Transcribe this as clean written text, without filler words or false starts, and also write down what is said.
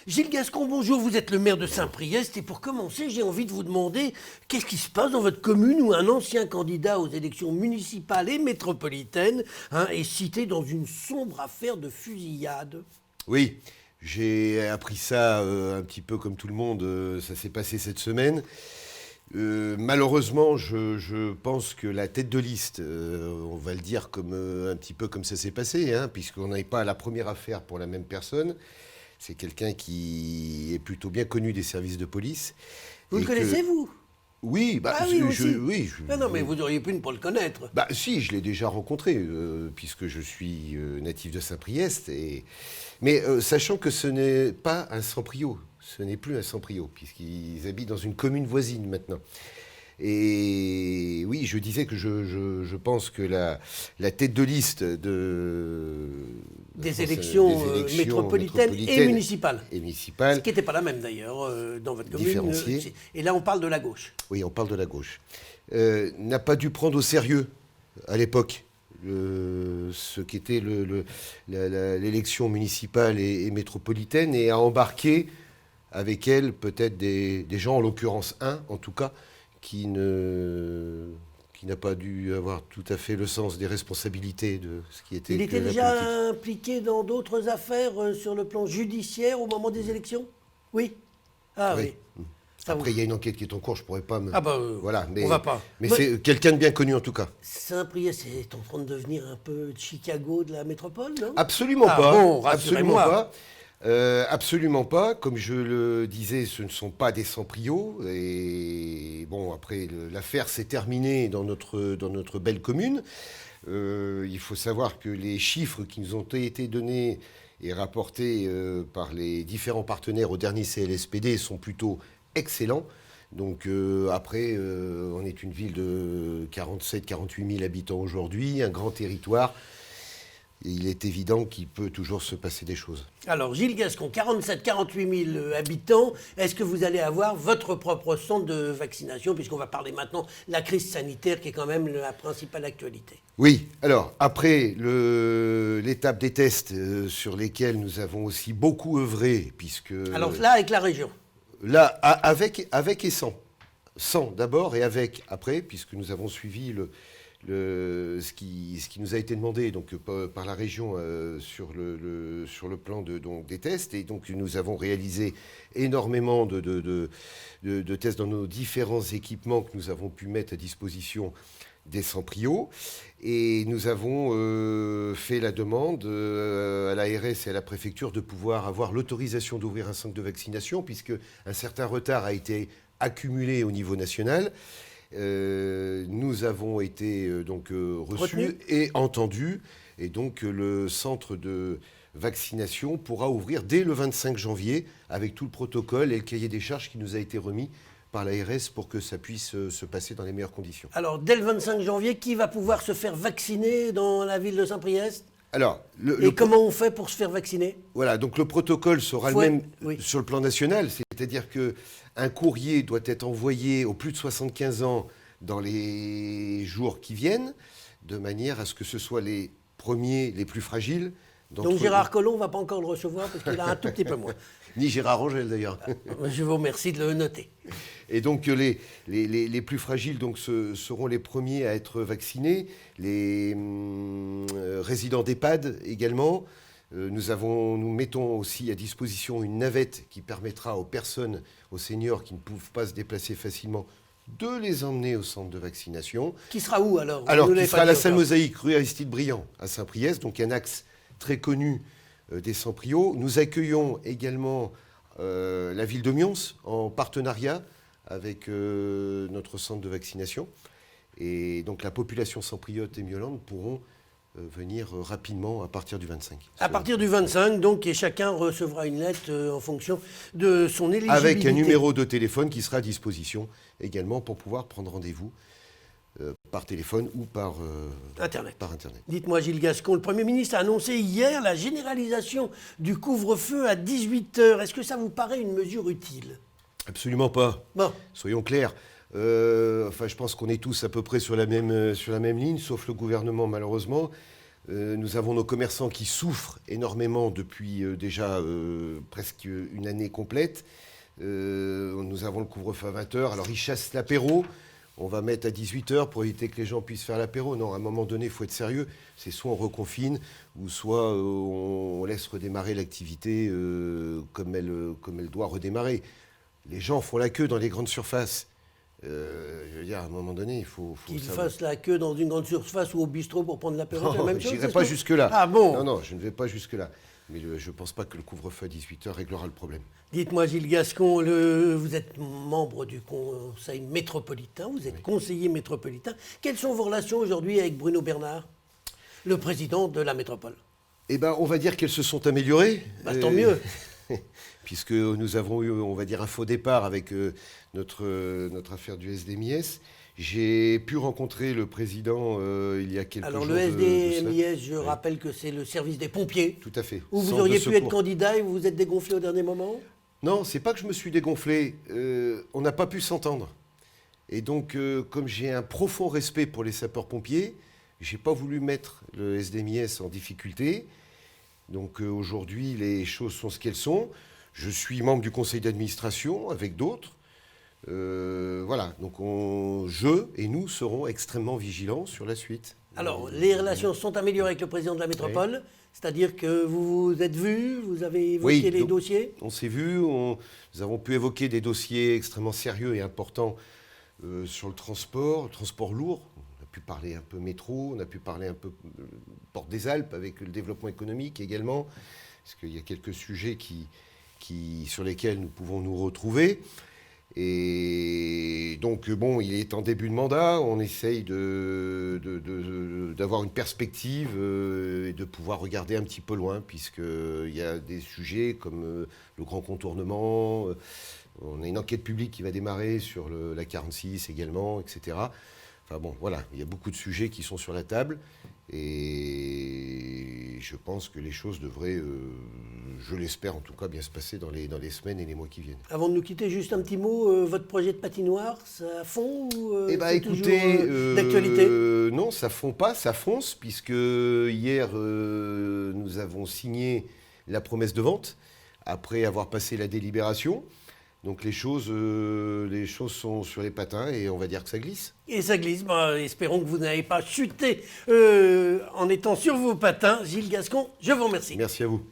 Gilles Gascon, bonjour, vous êtes le maire de Saint-Priest et pour commencer, j'ai envie de vous demander qu'est-ce qui se passe dans votre commune où un ancien candidat aux élections municipales et métropolitaines est cité dans une sombre affaire de fusillade. Oui, j'ai appris ça un petit peu comme tout le monde, ça s'est passé cette semaine. Malheureusement, je pense que la tête de liste, on va le dire comme, un petit peu comme ça s'est passé, puisqu'on n'est pas la première affaire pour la même personne. C'est quelqu'un qui est plutôt bien connu des services de police. Vous le connaissez, vous? Oui, Ah oui, aussi. oui. Non, mais vous auriez pu ne pas le connaître. Bah si, je l'ai déjà rencontré, puisque je suis natif de Saint-Priest. Mais sachant que ce n'est pas un Saint-Priest, ce n'est plus un Saint-Priest, puisqu'ils habitent dans une commune voisine maintenant. Et oui, je disais que je pense que la tête de liste Des élections métropolitaines et municipales. Ce qui n'était pas la même d'ailleurs dans votre commune. Différenciée. Et là, on parle de la gauche. Oui, on parle de la gauche. N'a pas dû prendre au sérieux, à l'époque, ce qu'était l'élection municipale et métropolitaine, et a embarqué avec elle peut-être des gens, en l'occurrence un en tout cas, qui n'a pas dû avoir tout à fait le sens des responsabilités de ce qui était Il était la déjà politique. impliqué dans d'autres affaires sur le plan judiciaire au moment des élections? Oui. Ah oui. Après, il y a une enquête qui est en cours, je ne pourrais pas me... Ah bah, voilà, mais, on va pas. Mais c'est quelqu'un de bien connu en tout cas. Saint-Priest est en train de devenir un peu Chicago de la métropole, non? Absolument Ah pas. bon, absolument rassurez-moi. pas. Absolument pas. Comme je le disais, ce ne sont pas des sans-prios. Et bon, après, l'affaire s'est terminée dans notre belle commune. Il faut savoir que les chiffres qui nous ont été donnés et rapportés par les différents partenaires au dernier CLSPD sont plutôt excellents. Donc après, on est une ville de 47-48 000 habitants aujourd'hui, un grand territoire. Et il est évident qu'il peut toujours se passer des choses. Alors, Gilles Gascon, 47-48 000 habitants. Est-ce que vous allez avoir votre propre centre de vaccination, puisqu'on va parler maintenant de la crise sanitaire, qui est quand même la principale actualité? Oui, alors, après l'étape des tests sur lesquels nous avons aussi beaucoup œuvré, puisque... Alors là, avec la région. Là, avec et sans. Sans d'abord et avec après, puisque nous avons suivi ce qui nous a été demandé donc, par la région sur le plan des tests. Et donc nous avons réalisé énormément de tests dans nos différents équipements que nous avons pu mettre à disposition des sans-prios. Et nous avons fait la demande à l'ARS et à la préfecture de pouvoir avoir l'autorisation d'ouvrir un centre de vaccination, puisque un certain retard a été accumulé au niveau national. Nous avons été reçus et entendus, et donc le centre de vaccination pourra ouvrir dès le 25 janvier avec tout le protocole et le cahier des charges qui nous a été remis par l'ARS pour que ça puisse se passer dans les meilleures conditions. Alors, dès le 25 janvier, qui va pouvoir se faire vacciner dans la ville de Saint-Priest? Alors, comment on fait pour se faire vacciner? Voilà, donc le protocole sera le même sur le plan national, c'est-à-dire qu'un courrier doit être envoyé aux plus de 75 ans dans les jours qui viennent, de manière à ce que ce soit les premiers, les plus fragiles. Donc Gérard Collomb ne va pas encore le recevoir parce qu'il a un tout petit peu moins. Ni Gérard Rangel d'ailleurs. Je vous remercie de le noter. Et donc les plus fragiles donc, seront les premiers à être vaccinés, les résidents d'EHPAD également. Nous mettons aussi à disposition une navette qui permettra aux personnes, aux seniors qui ne peuvent pas se déplacer facilement, de les emmener au centre de vaccination. Qui sera où alors? Qui sera à la salle Mosaïque, rue Aristide Briand, à Saint-Priest, donc un axe très connu des sans-prios. Nous accueillons également la ville de Mions en partenariat avec notre centre de vaccination. Et donc la population sans-priote et miolante pourront venir rapidement à partir du 25. À partir du 25, donc, et chacun recevra une lettre en fonction de son éligibilité. Avec un numéro de téléphone qui sera à disposition également pour pouvoir prendre rendez-vous par téléphone ou par Internet. Internet. Dites-moi, Gilles Gascon, le Premier ministre a annoncé hier la généralisation du couvre-feu à 18h. Est-ce que ça vous paraît une mesure utile? Absolument pas. Bon. Soyons clairs. Je pense qu'on est tous à peu près sur la même ligne, sauf le gouvernement, malheureusement. Nous avons nos commerçants qui souffrent énormément depuis déjà presque une année complète. Nous avons le couvre-feu à 20h. Alors, ils chassent l'apéro. On va mettre à 18h pour éviter que les gens puissent faire l'apéro. Non, à un moment donné, il faut être sérieux. C'est soit on reconfine, ou soit on laisse redémarrer l'activité comme elle doit redémarrer. Les gens font la queue dans les grandes surfaces. Je veux dire, à un moment donné, il faut Qu'ils savoir. fassent la queue dans une grande surface ou au bistrot pour prendre l'apéro, c'est la même Je chose. n'irai pas jusque-là. Ah bon? Non, non, je ne vais pas jusque-là. Mais je ne pense pas que le couvre-feu à 18h réglera le problème. Dites-moi, Gilles Gascon, vous êtes membre du conseil métropolitain, vous êtes conseiller métropolitain. Quelles sont vos relations aujourd'hui avec Bruno Bernard, le président de la métropole? Eh bien, on va dire qu'elles se sont améliorées. Tant mieux. Puisque nous avons eu, on va dire, un faux départ avec notre affaire du SDMIS. J'ai pu rencontrer le président il y a quelques jours. Alors le SDMIS, je rappelle que c'est le service des pompiers. Tout à fait. Où vous Centre auriez de pu être secours. candidat et vous vous êtes dégonflé au dernier moment? Non, c'est pas que je me suis dégonflé. On n'a pas pu s'entendre. Et donc, comme j'ai un profond respect pour les sapeurs-pompiers, j'ai pas voulu mettre le SDMIS en difficulté. Donc aujourd'hui, les choses sont ce qu'elles sont. Je suis membre du conseil d'administration avec d'autres. Voilà, donc je et nous serons extrêmement vigilants sur la suite. Alors, les relations sont améliorées avec le président de la métropole, c'est-à-dire que vous vous êtes vus, vous avez évoqué les dossiers? On s'est vus, nous avons pu évoquer des dossiers extrêmement sérieux et importants sur le transport lourd. On a pu parler un peu métro, on a pu parler un peu Porte des Alpes avec le développement économique également, parce qu'il y a quelques sujets sur lesquels nous pouvons nous retrouver. Et donc, bon, il est en début de mandat, on essaye d'avoir une perspective et de pouvoir regarder un petit peu loin, puisqu'il y a des sujets comme le grand contournement, on a une enquête publique qui va démarrer sur la 46 également, etc. Enfin bon, voilà, il y a beaucoup de sujets qui sont sur la table et je pense que les choses devraient, je l'espère en tout cas, bien se passer dans les semaines et les mois qui viennent. Avant de nous quitter, juste un petit mot, votre projet de patinoire, ça fond ou c'est écoutez, toujours d'actualité? Non, ça fond pas, ça fonce, puisque hier, nous avons signé la promesse de vente, après avoir passé la délibération. Donc les choses sont sur les patins et on va dire que ça glisse. Et ça glisse. Espérons que vous n'avez pas chuté en étant sur vos patins. Gilles Gascon, je vous remercie. Merci à vous.